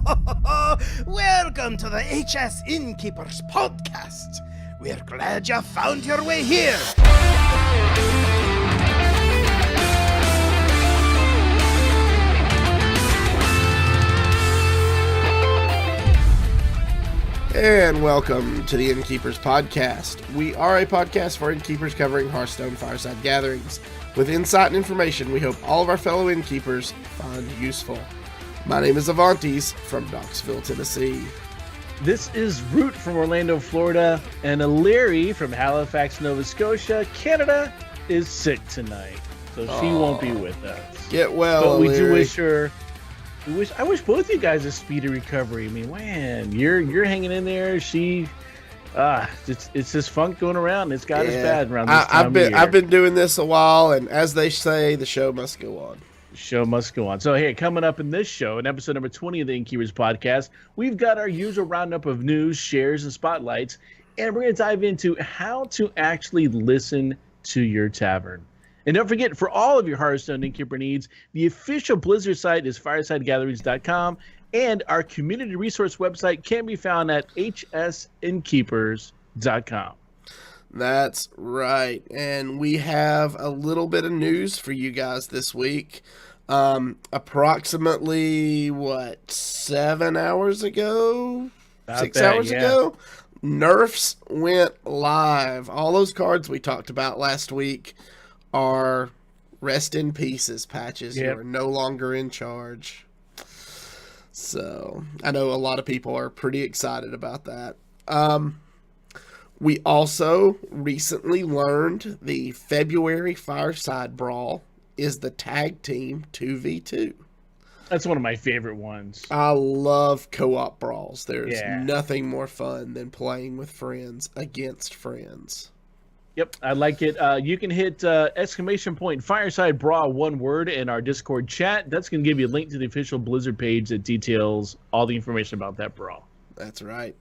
Welcome to the HS Innkeepers podcast. We're glad you found your way here. And welcome to the Innkeepers podcast. We are a podcast for innkeepers covering Hearthstone fireside gatherings. With insight and information we hope all of our fellow innkeepers find useful. My name is Avantes from Knoxville, Tennessee. This is Root from Orlando, Florida, and Larry from Halifax, Nova Scotia, Canada is sick tonight, so she won't be with us. Get well, but we Larry. do wish her. I wish both you guys a speedy recovery. I mean, man, you're hanging in there. It's this funk going around. It's got us bad around this time of year. I've been doing this a while, and as they say, the show must go on. Show must go on. So, hey, coming up in this show, in episode number 20 of the Innkeepers podcast, we've got our usual roundup of news, shares, and spotlights, and we're going to dive into how to actually listen to your tavern. And don't forget, for all of your Hearthstone Innkeeper needs, the official Blizzard site is firesidegatherings.com, and our community resource website can be found at hsinnkeepers.com. That's right. And we have a little bit of news for you guys this week. Approximately, 7 hours ago? 6 hours ago? Nerfs went live. All those cards we talked about last week are rest in pieces patches. You are no longer in charge. So I know a lot of people are pretty excited about that. We also recently learned the February Fireside Brawl is the tag team 2v2. That's one of my favorite ones. I love co-op brawls. There's nothing more fun than playing with friends against friends. Yep, I like it. You can hit ! Fireside Brawl, one word, in our Discord chat. That's going to give you a link to the official Blizzard page that details all the information about that brawl. That's right.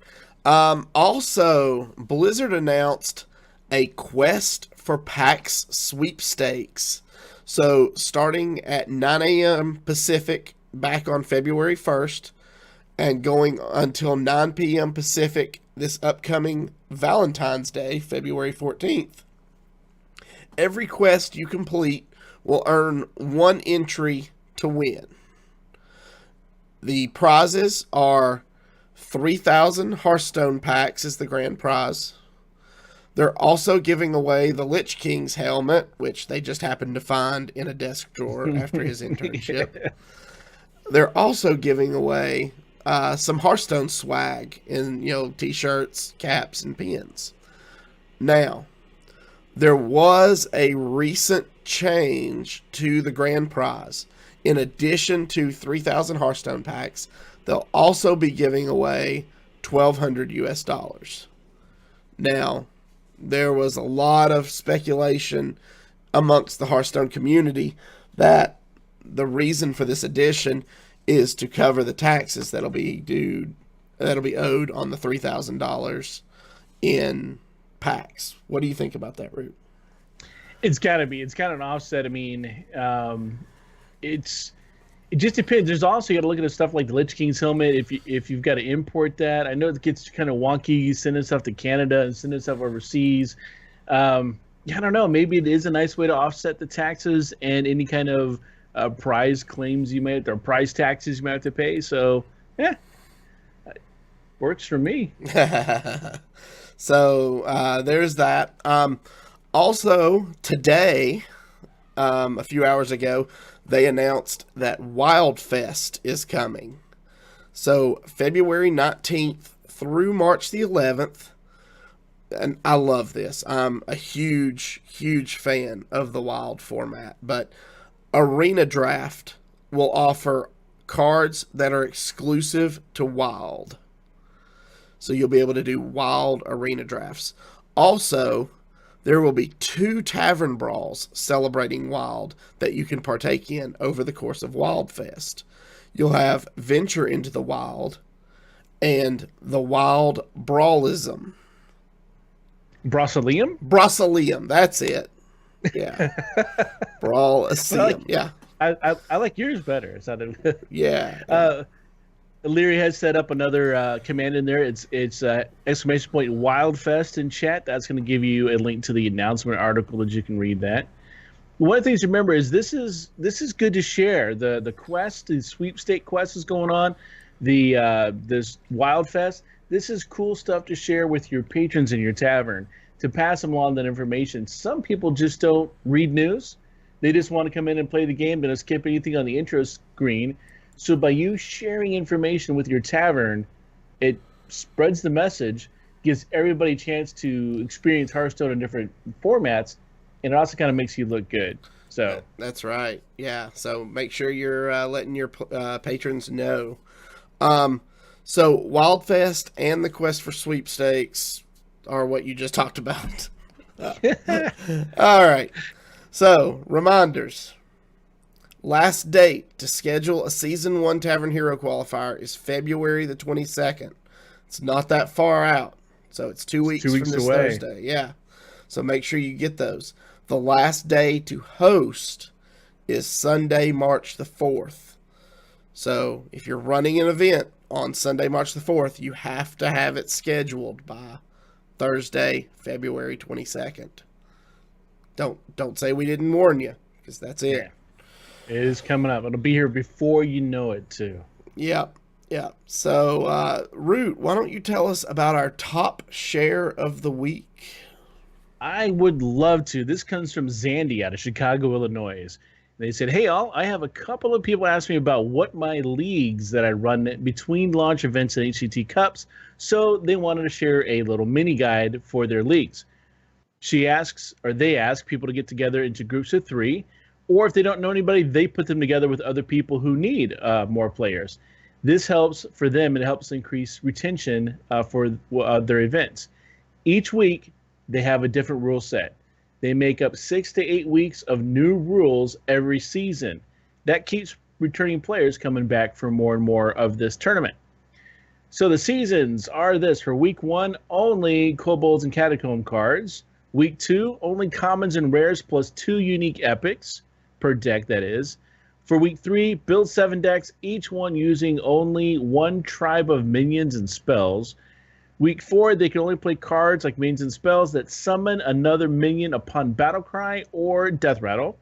Also, Blizzard announced a Quest for PAX sweepstakes. So, starting at 9 a.m. Pacific back on February 1st and going until 9 p.m. Pacific this upcoming Valentine's Day, February 14th. Every quest you complete will earn one entry to win. The prizes are 3,000 Hearthstone packs is the grand prize. They're also giving away the Lich King's helmet, which they just happened to find in a desk drawer after his internship. They're also giving away some Hearthstone swag in, t-shirts, caps, and pins. Now, there was a recent change to the grand prize. In addition to 3,000 Hearthstone packs, they'll also be giving away $1,200 US. Now, there was a lot of speculation amongst the Hearthstone community that the reason for this addition is to cover the taxes that'll be owed on the $3,000 in packs. What do you think about that, Root? It's got to be. It's kind of an offset. I mean, it just depends. There's also, you got to look at the stuff like the Lich King's helmet. If you've got to import that, I know it gets kind of wonky sending stuff to Canada and sending stuff overseas. I don't know. Maybe it is a nice way to offset the taxes and any kind of prize claims you may have, or prize taxes you might have to pay. So, works for me. So there's that. Also, today, a few hours ago, they announced that Wildfest is coming. So February 19th through March the 11th. And I love this. I'm a huge, huge fan of the Wild format. But Arena Draft will offer cards that are exclusive to Wild. So you'll be able to do Wild Arena Drafts. Also, there will be 2 Tavern Brawls celebrating Wild that you can partake in over the course of Wildfest. You'll have Venture into the Wild and the Wild Brawlism. Brasileum, that's it. Yeah. Brawlism, yeah. I like yours better. It sounded yeah. Leary has set up another command in there. It's exclamation point Wildfest in chat. That's going to give you a link to the announcement article that you can read that. One of the things to remember is this is good to share. The quest, the sweepstake quest is going on. This Wildfest. This is cool stuff to share with your patrons in your tavern, to pass them along that information. Some people just don't read news. They just want to come in and play the game, but don't skip anything on the intro screen. So by you sharing information with your tavern, it spreads the message, gives everybody a chance to experience Hearthstone in different formats, and it also kind of makes you look good. So that's right. Yeah. So make sure you're letting your patrons know. So Wildfest and the quest for sweepstakes are what you just talked about. All right. So reminders. Last date to schedule a Season 1 Tavern Hero qualifier is February the 22nd. It's not that far out. So it's 2 weeks from this away. Thursday. Yeah. So make sure you get those. The last day to host is Sunday, March the 4th. So if you're running an event on Sunday, March the 4th, you have to have it scheduled by Thursday, February 22nd. Don't say we didn't warn you, because that's it. Yeah. It is coming up. It'll be here before you know it, too. Yeah. So, Root, why don't you tell us about our top share of the week? I would love to. This comes from Zandy out of Chicago, Illinois. They said, hey, all, I have a couple of people ask me about what my leagues that I run between launch events and HCT Cups, so they wanted to share a little mini guide for their leagues. They ask people to get together into groups of 3, or if they don't know anybody, they put them together with other people who need more players. This helps for them, and it helps increase retention for their events. Each week, they have a different rule set. They make up 6 to 8 weeks of new rules every season. That keeps returning players coming back for more and more of this tournament. So the seasons are this. For week 1, only kobolds and catacomb cards. Week 2, only commons and rares plus 2 unique epics per deck, that is. For week 3, build 7 decks, each one using only 1 tribe of minions and spells. Week 4, they can only play cards like minions and spells that summon another minion upon battle cry or death rattle.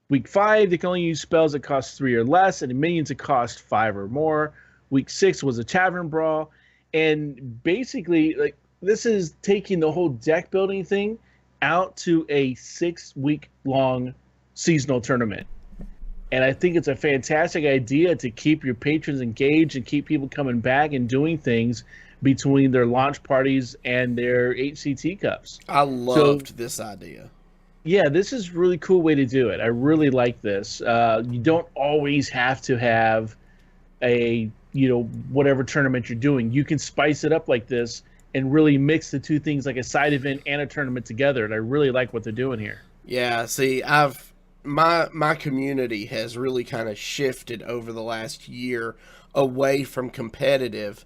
Week 5, they can only use spells that cost 3 or less, and minions that cost 5 or more. Week 6 was a tavern brawl, and basically, like, this is taking the whole deck building thing out to a 6-week long seasonal tournament. And I think it's a fantastic idea to keep your patrons engaged and keep people coming back and doing things between their launch parties and their HCT Cups. I loved this idea. Yeah, this is a really cool way to do it. I really like this. You don't always have to have a, whatever tournament you're doing. You can spice it up like this and really mix the two things, like a side event and a tournament together. And I really like what they're doing here. Yeah, see, my community has really kind of shifted over the last year away from competitive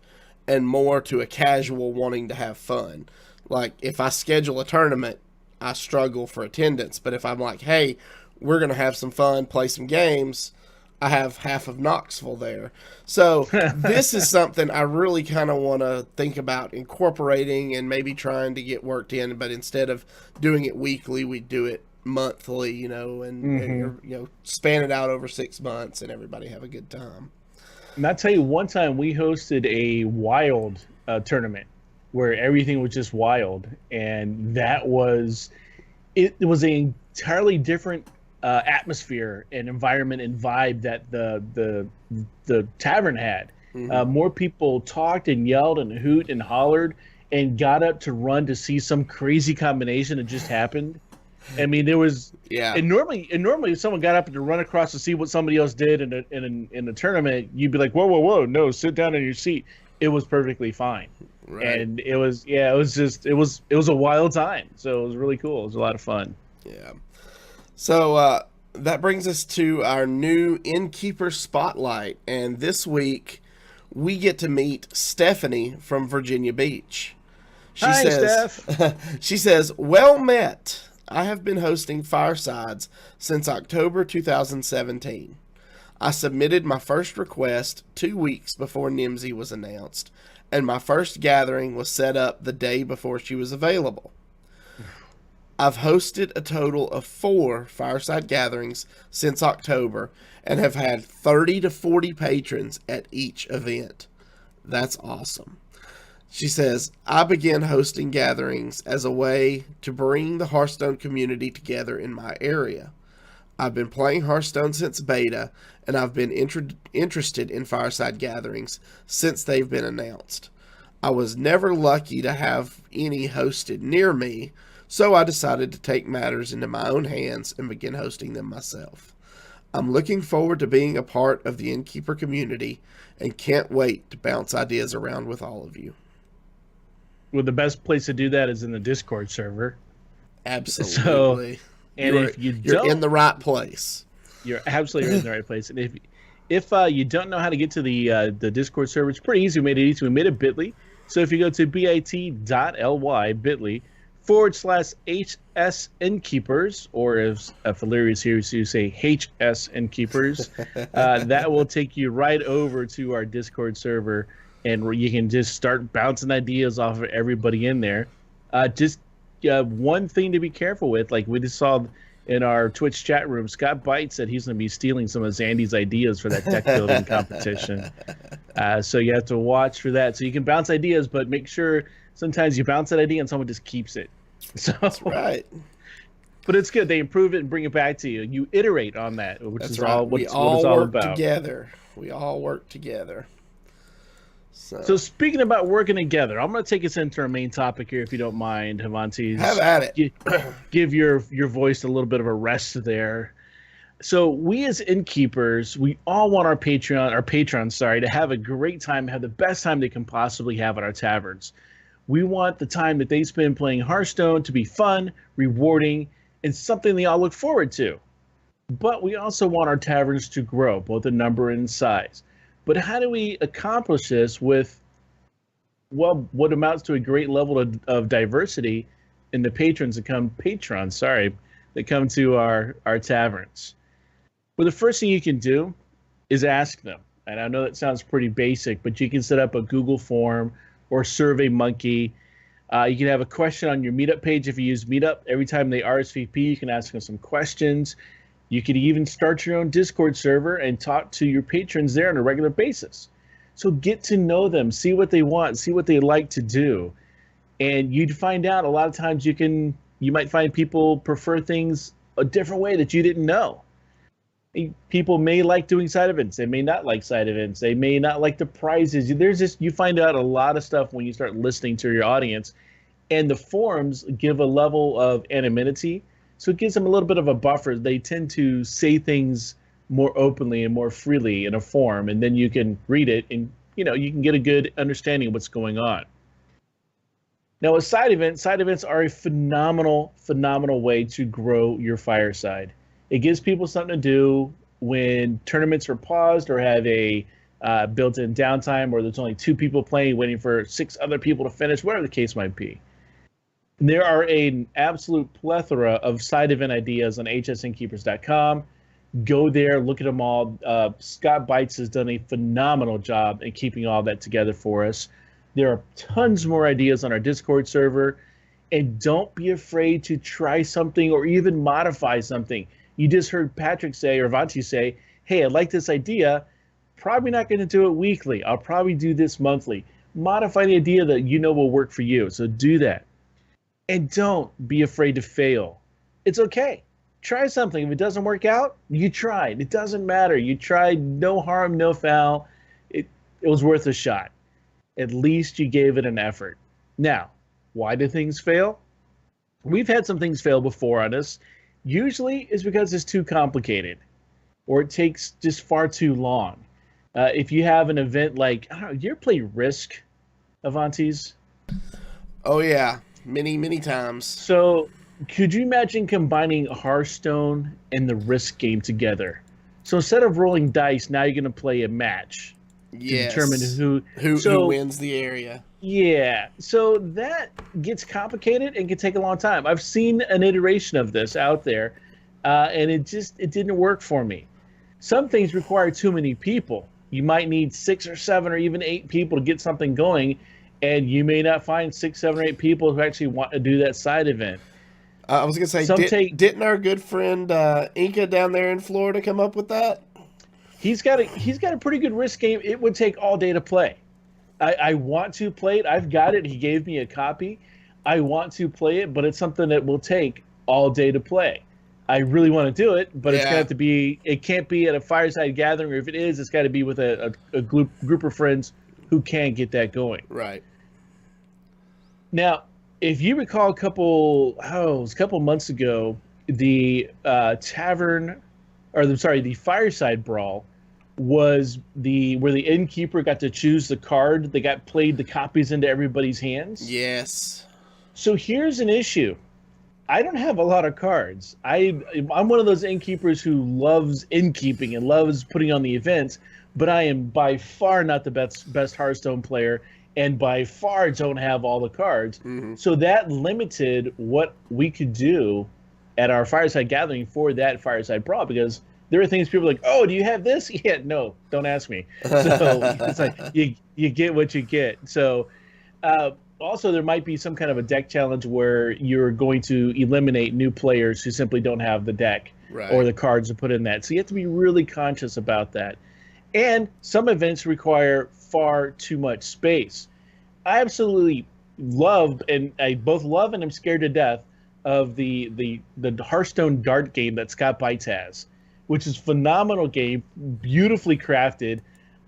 and more to a casual wanting to have fun. Like, if I schedule a tournament, I struggle for attendance. But if I'm like, hey, we're going to have some fun, play some games, I have half of Knoxville there. So this is something I really kind of want to think about incorporating and maybe trying to get worked in. But instead of doing it weekly, we do it monthly, and span it out over 6 months and everybody have a good time. And I'll tell you, one time we hosted a wild tournament where everything was just wild, and it was an entirely different atmosphere and environment and vibe that the tavern had. Mm-hmm. More people talked and yelled and hoot and hollered and got up to run to see some crazy combination that just happened. I mean, there was, yeah. And normally, if someone got up to run across to see what somebody else did in the tournament, you'd be like, whoa, no, sit down in your seat. It was perfectly fine, right. And it was a wild time. So it was really cool. It was a lot of fun. Yeah. So that brings us to our new Innkeeper Spotlight, and this week we get to meet Stephanie from Virginia Beach. Hi, Steph. She says, well met. I have been hosting firesides since October 2017. I submitted my first request 2 weeks before Nimsy was announced, and my first gathering was set up the day before she was available. I've hosted a total of 4 fireside gatherings since October and have had 30 to 40 patrons at each event. That's awesome. She says, I began hosting gatherings as a way to bring the Hearthstone community together in my area. I've been playing Hearthstone since beta, and I've been interested in fireside gatherings since they've been announced. I was never lucky to have any hosted near me, so I decided to take matters into my own hands and begin hosting them myself. I'm looking forward to being a part of the Innkeeper community and can't wait to bounce ideas around with all of you. Well, the best place to do that is in the Discord server. Absolutely. So, and you're in the right place. You're absolutely in the right place. And if you don't know how to get to the Discord server, it's pretty easy. We made it easy. We made it bit.ly. So if you go to bit.ly/HS Innkeepers, or if Valerius here, so you say HS Innkeepers, that will take you right over to our Discord server, and you can just start bouncing ideas off of everybody in there. One thing to be careful with, like we just saw in our Twitch chat room, Scott Byte said he's going to be stealing some of Zandy's ideas for that deck building competition. So you have to watch for that. So you can bounce ideas, but make sure sometimes you bounce that idea and someone just keeps it. So, that's right. But it's good. They improve it and bring it back to you. You iterate on that, which that's is right. what it's all about. We all work together. So speaking about working together, I'm going to take us into our main topic here, if you don't mind, Havanti. Have at it. Give your voice a little bit of a rest there. So we as Innkeepers, we all want our patrons, to have a great time, have the best time they can possibly have at our taverns. We want the time that they spend playing Hearthstone to be fun, rewarding, and something they all look forward to. But we also want our taverns to grow, both in number and in size. But how do we accomplish this with, well, what amounts to a great level of diversity in the patrons that come to our taverns? Well, the first thing you can do is ask them. And I know that sounds pretty basic, but you can set up a Google form or SurveyMonkey. You can have a question on your Meetup page if you use Meetup. Every time they RSVP, you can ask them some questions. You could even start your own Discord server and talk to your patrons there on a regular basis. So get to know them, see what they want, see what they like to do. And you'd find out a lot of times you might find people prefer things a different way that you didn't know. People may like doing side events. They may not like side events. They may not like the prizes. You find out a lot of stuff when you start listening to your audience. And the forums give a level of anonymity. So it gives them a little bit of a buffer. They tend to say things more openly and more freely in a forum, and then you can read it and you can get a good understanding of what's going on. Now, with side events are a phenomenal way to grow your fireside. It gives people something to do when tournaments are paused or have a built-in downtime, or there's only 2 people playing, waiting for 6 other people to finish, whatever the case might be. There are an absolute plethora of side event ideas on hsinnkeepers.com. Go there, look at them all. Scott Bytes has done a phenomenal job in keeping all that together for us. There are tons more ideas on our Discord server. And don't be afraid to try something or even modify something. You just heard Patrick say, or Vanti say, hey, I like this idea. Probably not going to do it weekly. I'll probably do this monthly. Modify the idea that will work for you. So do that. And don't be afraid to fail. It's okay. Try something. If it doesn't work out, you tried. It doesn't matter. You tried. No harm, no foul. It was worth a shot. At least you gave it an effort. Now, why do things fail? We've had some things fail before on us. Usually it's because it's too complicated or it takes just far too long. If you have an event like, I don't know, you ever play Risk, Avantis? Oh, yeah. Many times. So, could you imagine combining Hearthstone and the Risk game together? So instead of rolling dice, now you're going to play a match to determine who wins the area. Yeah, so that gets complicated and can take a long time. I've seen an iteration of this out there, and it didn't work for me. Some things require too many people. You might need 6 or 7 or even 8 people to get something going, and you may not find 6, 7, or 8 people who actually want to do that side event. I was gonna say, didn't our good friend Inca down there in Florida come up with that? He's got a pretty good risk game. It would take all day to play. I want to play it. I've got it. He gave me a copy. I want to play it, but it's something that will take all day to play. I really want to do it, but it's got to be. It can't be at a fireside gathering, or if it is, it's got to be with a group of friends who can get that going. Right. Now, if you recall, it was a couple months ago, the Tavern, the Fireside Brawl was where the innkeeper got to choose the card that got played the copies into everybody's hands. Yes. So here's an issue. I don't have a lot of cards. I'm one of those innkeepers who loves innkeeping and loves putting on the events, but I am by far not the best Hearthstone player, and by far don't have all the cards. Mm-hmm. So that limited what we could do at our fireside gathering for that fireside brawl, because there are things people are like, oh, do you have this? Yeah, no, don't ask me. So it's like you get what you get. So also there might be some kind of a deck challenge where you're going to eliminate new players who simply don't have the deck or the cards to put in that. So you have to be really conscious about that. And some events require far too much space. I absolutely love, and I both love and I'm scared to death of the Hearthstone dart game that Scott Bites has, which is a phenomenal game, beautifully crafted.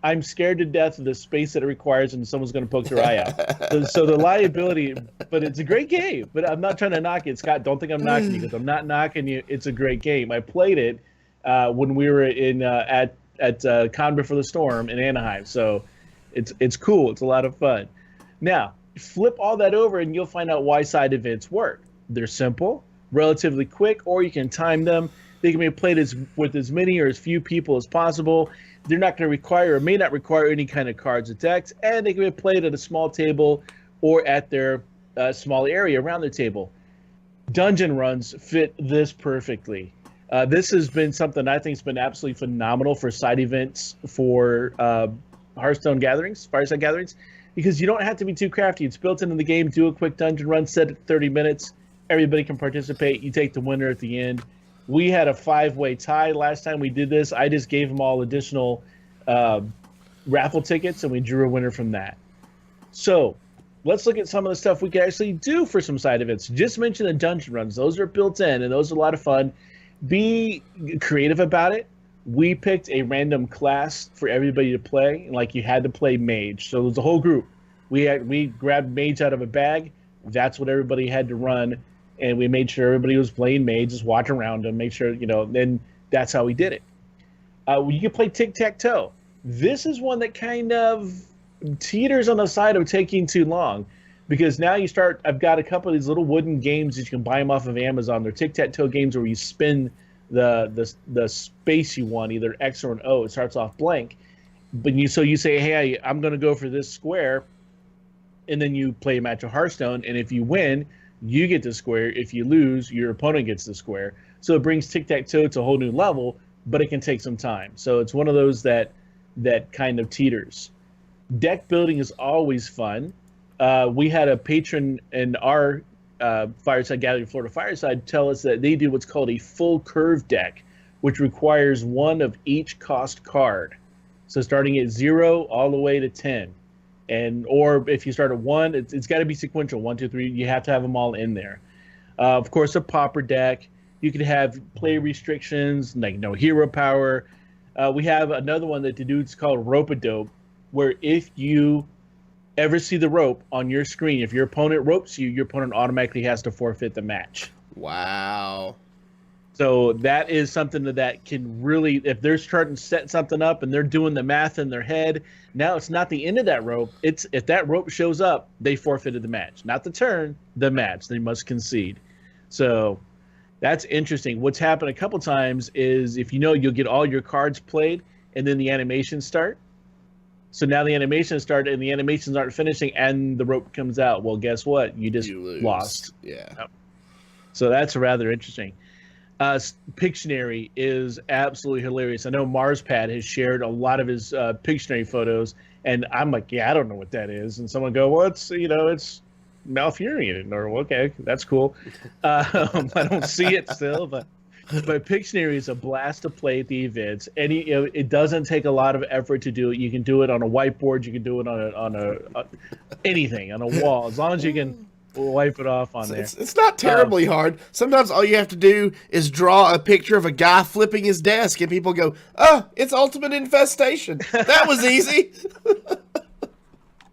I'm scared to death of the space that it requires and someone's going to poke their eye out. So the liability, but it's a great game. But I'm not trying to knock it. Scott, don't think I'm knocking you, because I'm not knocking you. It's a great game. I played it when we were at Con Before the Storm in Anaheim. So it's cool. It's a lot of fun. Now, flip all that over and you'll find out why side events work. They're simple, relatively quick, or you can time them. They can be played with as many or as few people as possible. They're not going to require or may not require any kind of cards or decks, and they can be played at a small table or at their small area around their table. Dungeon runs fit this perfectly. This has been something I think has been absolutely phenomenal for side events for Hearthstone gatherings, fireside gatherings, because you don't have to be too crafty. It's built into the game. Do a quick dungeon run, set it 30 minutes. Everybody can participate. You take the winner at the end. We had a 5-way tie last time we did this. I just gave them all additional raffle tickets, and we drew a winner from that. So let's look at some of the stuff we can actually do for some side events. Just mention the dungeon runs. Those are built in, and those are a lot of fun. Be creative about it. We picked a random class for everybody to play, like you had to play mage. So it was a whole group. We grabbed mage out of a bag. That's what everybody had to run. And we made sure everybody was playing mage, just watch around them, make sure, then that's how we did it. You can play tic-tac-toe. This is one that kind of teeters on the side of taking too long, because now I've got a couple of these little wooden games that you can buy them off of Amazon. They're tic-tac-toe games where you spin the space you want, either X or an O. It starts off blank. But you say, hey, I'm going to go for this square, and then you play a match of Hearthstone, and if you win, you get the square. If you lose, your opponent gets the square. So it brings tic-tac-toe to a whole new level, but it can take some time. So it's one of those that kind of teeters. Deck building is always fun. We had a patron in our Fireside Gathering, Florida Fireside, tell us that they do what's called a full curve deck, which requires one of each cost card. So starting at 0 all the way to 10. Or if you start at 1, it's got to be sequential. 1, 2, 3. You have to have them all in there. Of course, a pauper deck. You could have play restrictions, like no hero power. We have another one that the dude's called rope-a-dope, where if you ever see the rope on your screen, if your opponent ropes you, your opponent automatically has to forfeit the match. Wow. So that is something that can really, if they're starting to set something up and they're doing the math in their head, now it's not the end of that rope. It's if that rope shows up, they forfeited the match. Not the turn, the match. They must concede. So that's interesting. What's happened a couple times is you'll get all your cards played and then the animations start. So now the animations start and the animations aren't finishing and the rope comes out. Well, guess what? You just lost. Yeah. So that's rather interesting. Pictionary is absolutely hilarious. I know Marspad has shared a lot of his Pictionary photos, and I'm like, yeah, I don't know what that is. And someone go, well, it's Malfurion, or okay, that's cool. I don't see it still, but Pictionary is a blast to play at the events. It doesn't take a lot of effort to do it. You can do it on a whiteboard. You can do it on anything, on a wall, as long as you can wipe it off on there. It's not terribly hard. Sometimes all you have to do is draw a picture of a guy flipping his desk, and people go, "Oh, it's Ultimate Infestation." That was easy.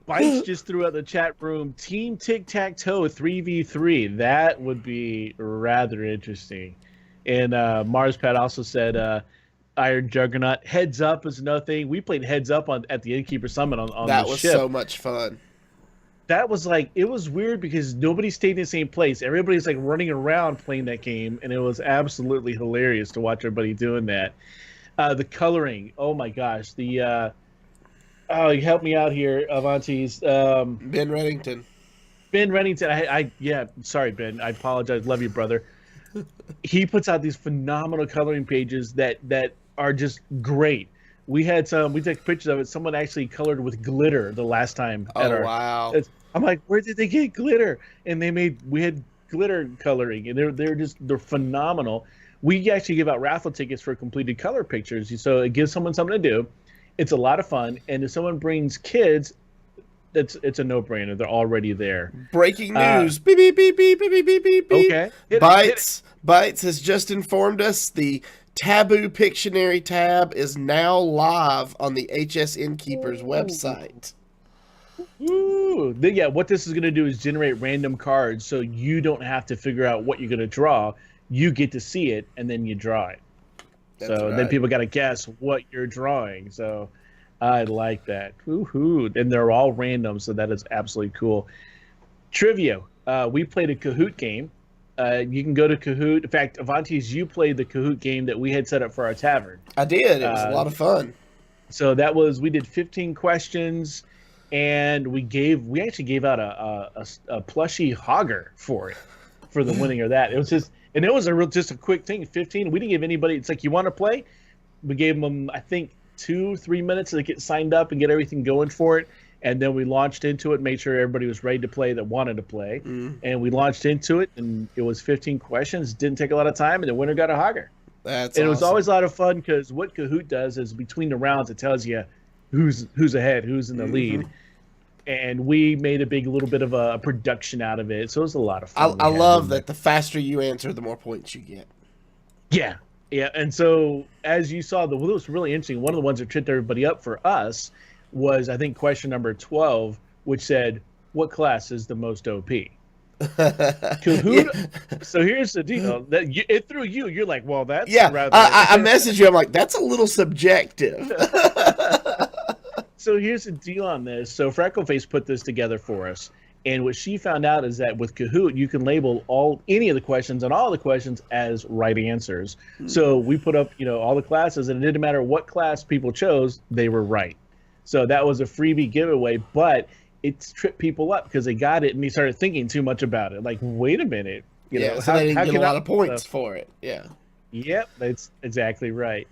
Bites just threw out the chat room Team Tic Tac Toe 3v3. That would be rather interesting. And Marspad also said Iron Juggernaut. Heads Up is another thing. We played Heads Up at the Innkeeper Summit on that the was ship. so much fun. That was it was weird because nobody stayed in the same place. Everybody's running around playing that game, and it was absolutely hilarious to watch everybody doing that. The coloring, oh my gosh. You help me out here, Avantes. Ben Reddington. Ben Reddington, yeah, sorry, Ben. I apologize. Love you, brother. He puts out these phenomenal coloring pages that are just great. We took pictures of it. Someone actually colored with glitter the last time. Wow. I'm like, where did they get glitter? And we had glitter coloring, and they're phenomenal. We actually give out raffle tickets for completed color pictures, so it gives someone something to do. It's a lot of fun, and if someone brings kids, it's a no-brainer. They're already there. Breaking news. Beep, beep, beep, beep, beep, beep, beep, beep. Okay. Bites has just informed us the Taboo Pictionary tab is now live on the HS Innkeepers website. Ooh. Yeah, what this is going to do is generate random cards, so you don't have to figure out what you're going to draw. You get to see it, and then you draw it. Then people got to guess what you're drawing. So I like that. Woohoo. And they're all random, so that is absolutely cool. Trivia. We played a Kahoot game. You can go to Kahoot. In fact, Avantes, you played the Kahoot game that we had set up for our tavern. I did. It was a lot of fun. So we did 15 questions, and we actually gave out a plushy Hogger for the winning of that. It was just a quick thing. 15. We didn't give anybody. It's like, you want to play? We gave them, I think, 2-3 minutes to get signed up and get everything going for it. And then we launched into it, made sure everybody was ready to play that wanted to play. And we launched into it, and it was 15 questions. Didn't take a lot of time, and the winner got a Hogger. It was always a lot of fun, because what Kahoot does is between the rounds, it tells you who's ahead, who's in the lead. And we made a little bit of a production out of it. So it was a lot of fun. I love that the faster you answer, the more points you get. Yeah. Yeah. And so, as you saw, what was really interesting, one of the ones that tripped everybody up for us was, I think, question number 12, which said, what class is the most OP? Kahoot. Yeah. So here's the deal. It threw you. You're like, well, that's rather... I messaged you. I'm like, that's a little subjective. So here's the deal on this. So Freckleface put this together for us. And what she found out is that with Kahoot, you can label any of the questions and all the questions as right answers. So we put up, all the classes, and it didn't matter what class people chose, they were right. So that was a freebie giveaway, but it tripped people up because they got it and they started thinking too much about it. Like, wait a minute. So they didn't get a lot of points for it. Yeah. Yep, that's exactly right.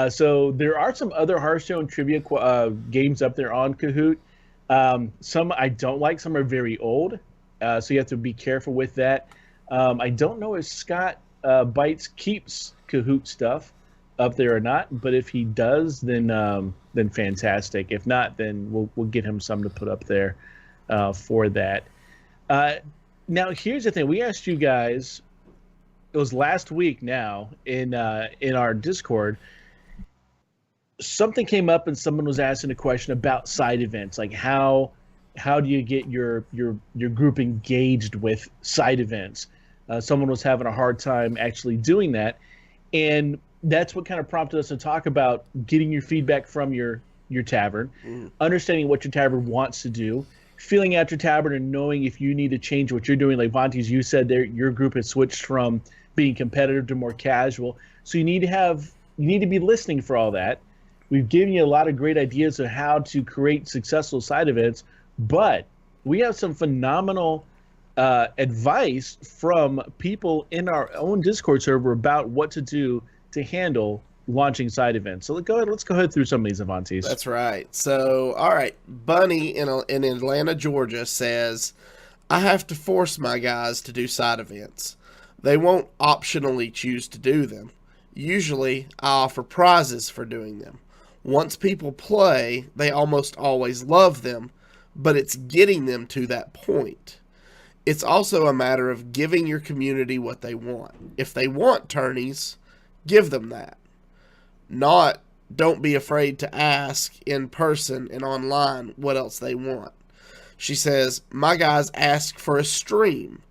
So there are some other Hearthstone trivia games up there on Kahoot. Some I don't like. Some are very old, so you have to be careful with that. I don't know if Scott Bites keeps Kahoot stuff up there or not, but if he does, then fantastic. If not, then we'll get him some to put up there for that. Now, here's the thing: we asked you guys. It was last week now in our Discord. Something came up and someone was asking a question about side events, like how do you get your group engaged with side events? Someone was having a hard time actually doing that, and that's what kind of prompted us to talk about getting your feedback from your tavern, understanding what your tavern wants to do, feeling out your tavern and knowing if you need to change what you're doing. Like Vontes, you said there, your group has switched from being competitive to more casual, so you need to be listening for all that. We've given you a lot of great ideas of how to create successful side events, but we have some phenomenal advice from people in our own Discord server about what to do to handle launching side events. So let's go ahead through some of these, Avantis. That's right. So, all right, Bunny in Atlanta, Georgia says, I have to force my guys to do side events. They won't optionally choose to do them. Usually, I offer prizes for doing them. Once people play, they almost always love them, but it's getting them to that point. It's also a matter of giving your community what they want. If they want tourneys, give them that. Not, don't be afraid to ask in person and online what else they want. She says, my guys asked for a stream,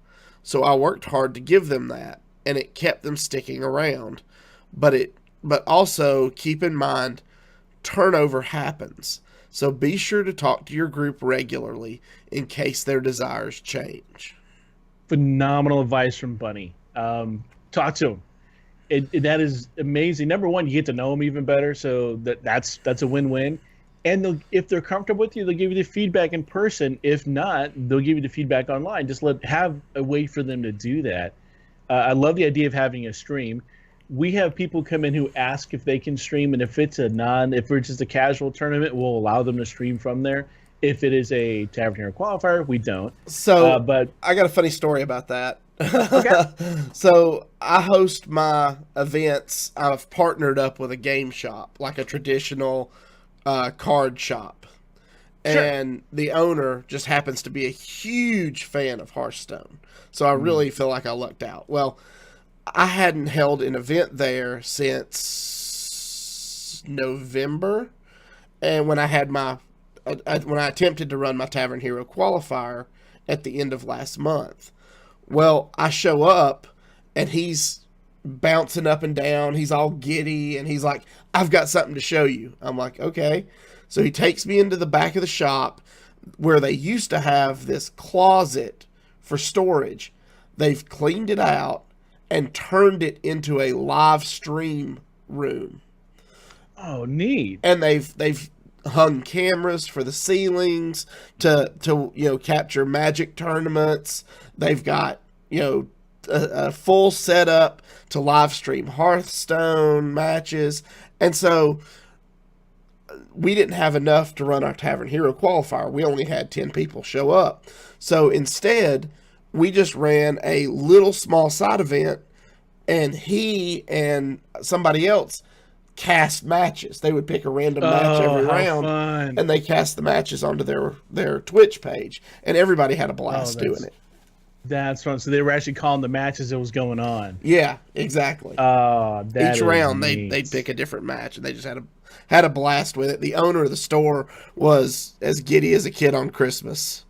so I worked hard to give them that, and it kept them sticking around. But also keep in mind, turnover happens. So be sure to talk to your group regularly in case their desires change. Phenomenal advice from Bunny. Talk to him. That is amazing. Number one, you get to know them even better, so that's a win-win. And if they're comfortable with you, they'll give you the feedback in person. If not, they'll give you the feedback online. Just have a way for them to do that. I love the idea of having a stream. We have people come in who ask if they can stream, and if it's just a casual tournament, we'll allow them to stream from there. If it is a Tavern Hero qualifier, we don't. So, but I got a funny story about that. Okay. So I host my events. I've partnered up with a game shop, like a traditional card shop. Sure. And the owner just happens to be a huge fan of Hearthstone. So I really feel like I lucked out. Well, I hadn't held an event there since November. And when I had when I attempted to run my Tavern Hero qualifier at the end of last month. Well, I show up, and he's bouncing up and down. He's all giddy, and he's like, I've got something to show you. I'm like, okay. So he takes me into the back of the shop where they used to have this closet for storage. They've cleaned it out and turned it into a live stream room. Oh, neat. And they've hung cameras for the ceilings to capture Magic tournaments. They've got a full setup to live stream Hearthstone matches, and so we didn't have enough to run our Tavern Hero qualifier. We only had 10 people show up, so instead we just ran a little small side event, and he and somebody else cast matches. They would pick a random match every round, fun. and they cast the matches onto their Twitch page, and everybody had a blast doing it. That's fun. So they were actually calling the match as it was going on. Yeah, exactly. Each round they'd pick a different match, and they just had a blast with it. The owner of the store was as giddy as a kid on Christmas.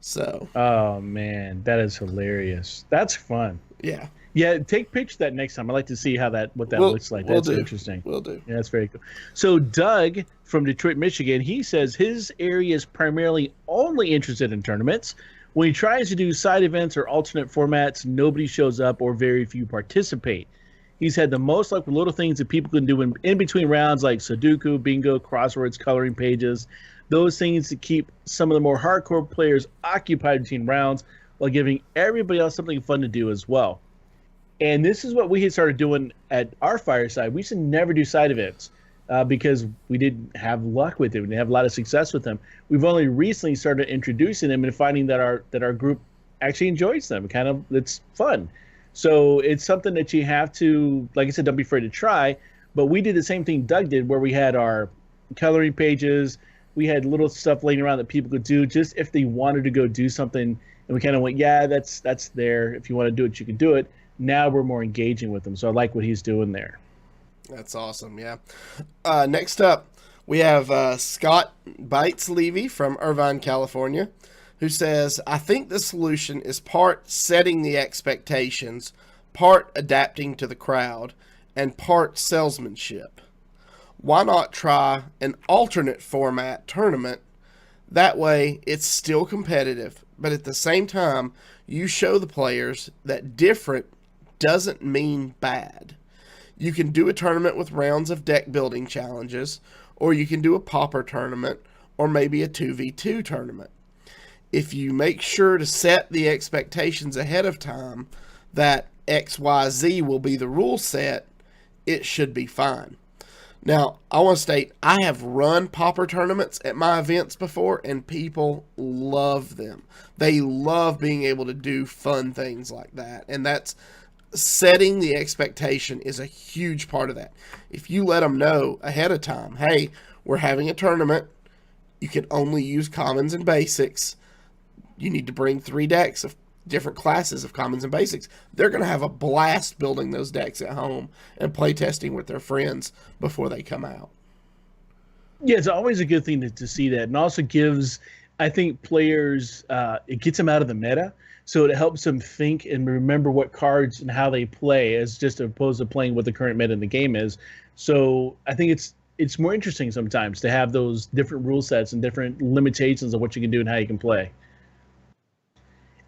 So. Oh man, that is hilarious. That's fun. Yeah. Yeah, take pictures of that next time. I'd like to see what that looks like. That's interesting. Will do. Yeah, that's very cool. So Doug from Detroit, Michigan, he says his area is primarily only interested in tournaments. When he tries to do side events or alternate formats, nobody shows up or very few participate. He's had the most luck with little things that people can do in between rounds, like Sudoku, bingo, crosswords, coloring pages. Those things to keep some of the more hardcore players occupied between rounds while giving everybody else something fun to do as well. And this is what we had started doing at our fireside. We used to never do side events because we didn't have luck with it. We didn't have a lot of success with them. We've only recently started introducing them and finding that our group actually enjoys them. It's fun. So it's something that you have to, like I said, don't be afraid to try. But we did the same thing Doug did, where we had our coloring pages. We had little stuff laying around that people could do just if they wanted to go do something. And we kind of went, yeah, that's there. If you want to do it, you can do it. Now we're more engaging with them. So I like what he's doing there. That's awesome, yeah. Next up, we have Scott Bites-Levy from Irvine, California, who says, I think the solution is part setting the expectations, part adapting to the crowd, and part salesmanship. Why not try an alternate format tournament? That way, it's still competitive, but at the same time, you show the players that different doesn't mean bad. You can do a tournament with rounds of deck building challenges, or you can do a pauper tournament, or maybe a 2v2 tournament. if you make sure to set the expectations ahead of time that XYZ will be the rule set, it should be fine. Now, I want to state, I have run Pauper tournaments at my events before, and people love them. They love being able to do fun things like that. And that's setting the expectation is a huge part of that. If you let them know ahead of time, hey, we're having a tournament, you can only use commons and basics. You need to bring 3 decks of different classes of commons and basics. They're going to have a blast building those decks at home and play testing with their friends before they come out. Yeah, it's always a good thing to see that. And also gives, I think, players, it gets them out of the meta. So it helps them think and remember what cards and how they play, as just opposed to playing what the current meta in the game is. So I think it's more interesting sometimes to have those different rule sets and different limitations of what you can do and how you can play.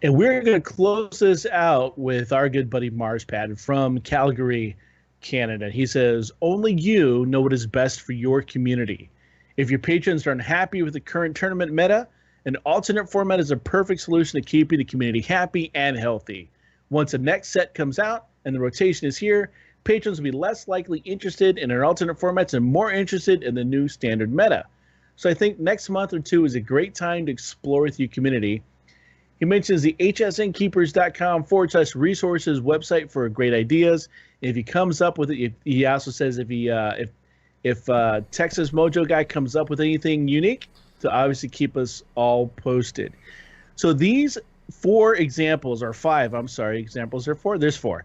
And we're going to close this out with our good buddy Marspad from Calgary, Canada. He says, only you know what is best for your community. If your patrons are unhappy with the current tournament meta, an alternate format is a perfect solution to keeping the community happy and healthy. Once the next set comes out and the rotation is here, patrons will be less likely interested in our alternate formats and more interested in the new standard meta. So I think next month or two is a great time to explore with your community. He mentions the hsnkeepers.com/resources website for great ideas. If he comes up with it, he also says if Texas Mojo guy comes up with anything unique, to obviously keep us all posted. So these 4 examples, or 5, I'm sorry, examples are 4. There's 4.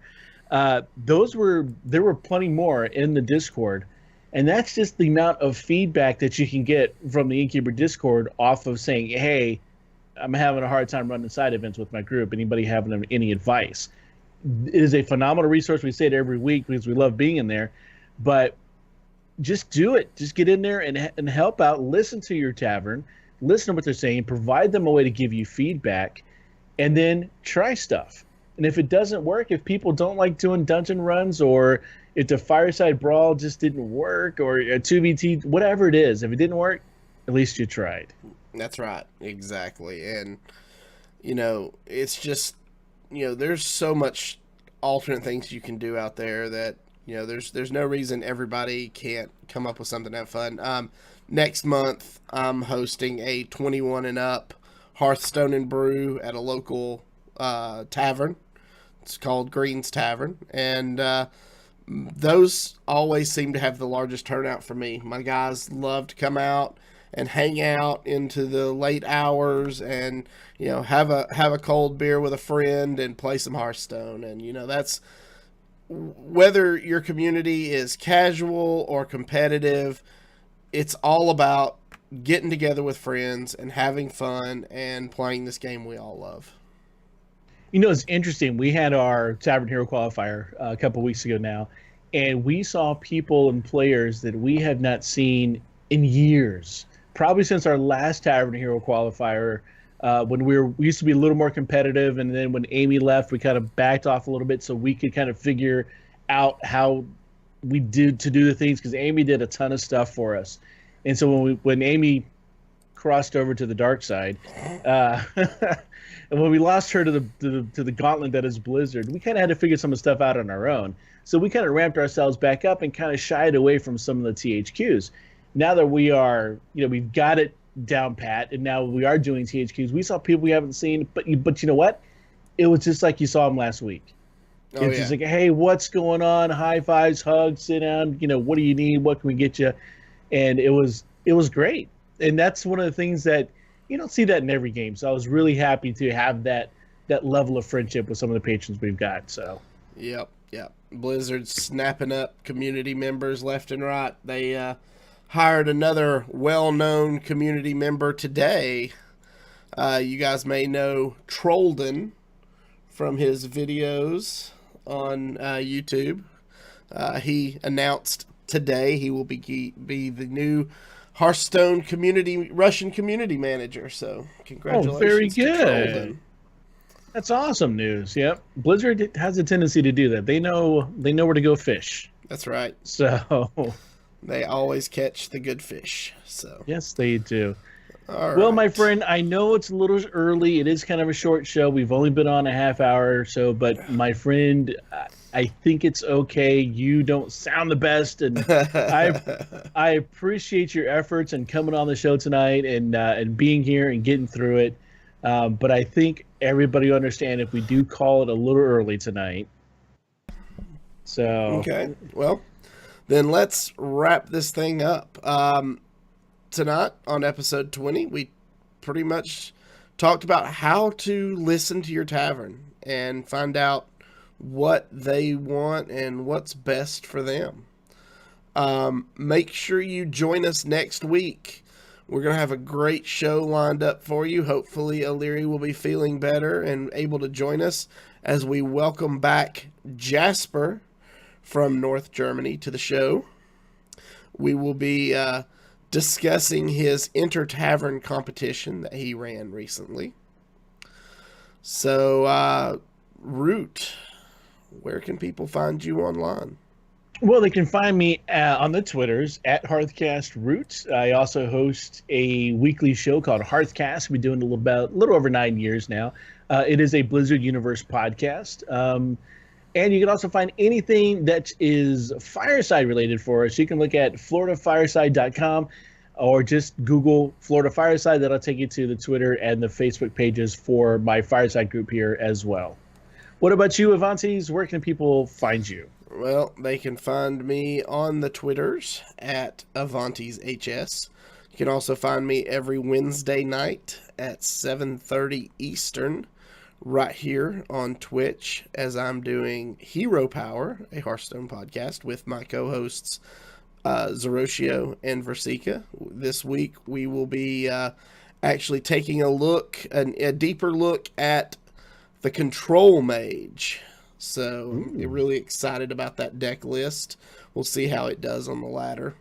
There were plenty more in the Discord, and that's just the amount of feedback that you can get from the Innkeeper Discord off of saying, hey, I'm having a hard time running side events with my group. Anybody having any advice? It is a phenomenal resource. We say it every week because we love being in there, but just do it. Just get in there and help out. Listen to your tavern. Listen to what they're saying. Provide them a way to give you feedback, and then try stuff. And if it doesn't work, if people don't like doing dungeon runs, or if the Fireside Brawl just didn't work, or a 2VT, whatever it is, if it didn't work, at least you tried. That's right. Exactly. And, it's just, there's so much alternate things you can do out there that, there's no reason everybody can't come up with something that fun. Next month, I'm hosting a 21 and up Hearthstone and Brew at a local tavern. It's called Green's Tavern. And those always seem to have the largest turnout for me. My guys love to come out and hang out into the late hours and, have a cold beer with a friend and play some Hearthstone. And, that's whether your community is casual or competitive, it's all about getting together with friends and having fun and playing this game we all love. It's interesting. We had our Tavern Hero Qualifier a couple weeks ago now, and we saw people and players that we have not seen in years. Probably since our last Tavern Hero Qualifier, when we used to be a little more competitive, and then when Amy left, we kind of backed off a little bit so we could kind of figure out how we did to do the things, because Amy did a ton of stuff for us. And so when Amy crossed over to the dark side, and when we lost her to the gauntlet that is Blizzard, we kind of had to figure some of the stuff out on our own. So we kind of ramped ourselves back up and kind of shied away from some of the THQs. Now that we are, we've got it down pat, and now we are doing THQs, we saw people we haven't seen, but you know what? It was just like you saw them last week. It's just like, hey, what's going on? High fives, hugs, sit down. What do you need? What can we get you? And it was great. And that's one of the things that you don't see that in every game. So I was really happy to have that level of friendship with some of the patrons we've got. So. Yep. Blizzard's snapping up community members left and right. They hired another well-known community member today. You guys may know Trollden from his videos on YouTube. He announced today he will be the new Hearthstone Russian community manager. So congratulations. Very good. To Trollden. That's awesome news. Yep. Blizzard has a tendency to do that. They know where to go fish. That's right. So they always catch the good fish. So yes, they do. All Well, my right. friend, I know it's a little early. It is kind of a short show. We've only been on a half hour or so, but my friend, I think it's okay. You don't sound the best, and I I appreciate your efforts and coming on the show tonight and being here and getting through it. But I think everybody will understand if we do call it a little early tonight. So Okay. Well, then let's wrap this thing up. Tonight on episode 20, we pretty much talked about how to listen to your tavern and find out what they want and what's best for them. Make sure you join us next week. We're going to have a great show lined up for you. Hopefully, O'Leary will be feeling better and able to join us as we welcome back Jasper from North Germany to the show. We will be discussing his inter-tavern competition that he ran recently. So, Root, where can people find you online? well, they can find me on the Twitters at Hearthcast Roots. I also host a weekly show called Hearthcast. We've been doing it a little over 9 years now. It is a Blizzard Universe podcast. And you can also find anything that is Fireside related for us. You can look at floridafireside.com or just Google Florida Fireside. That'll take you to the Twitter and the Facebook pages for my Fireside group here as well. What about you, Avantes? Where can people find you? Well, they can find me on the Twitters at AvantesHS. You can also find me every Wednesday night at 7:30 Eastern right here on Twitch as I'm doing Hero Power, a Hearthstone podcast with my co-hosts Zeroshio and Versika. This week we will be actually taking a deeper look at the Control Mage. So I'm really excited about that deck list. We'll see how it does on the ladder.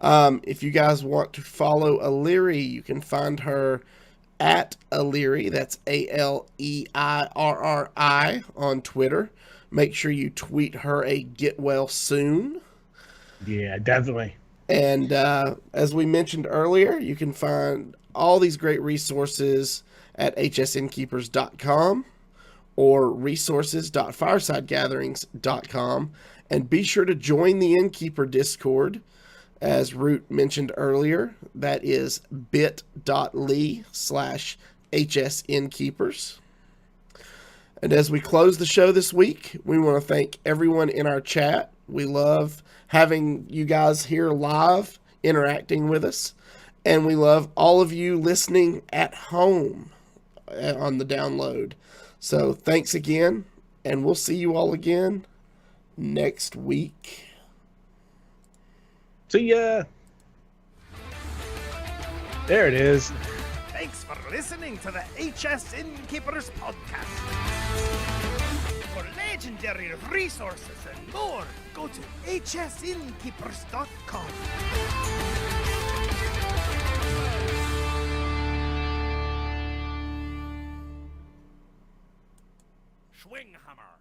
If you guys want to follow O'Leary, you can find her at O'Leary. That's ALEIRRI on Twitter. Make sure you tweet her a get well soon. Yeah, definitely. And as we mentioned earlier, you can find all these great resources at hsinnkeepers.com or resources.firesidegatherings.com. And be sure to join the Innkeeper Discord, as Root mentioned earlier. That is bit.ly/hsinnkeepers. And as we close the show this week, we want to thank everyone in our chat. We love having you guys here live, interacting with us. And we love all of you listening at home on the download. So thanks again, and we'll see you all again next week. See ya. There it is. Thanks for listening to the HS Innkeepers podcast. For legendary resources and more, go to hsinnkeepers.com. Swinghammer.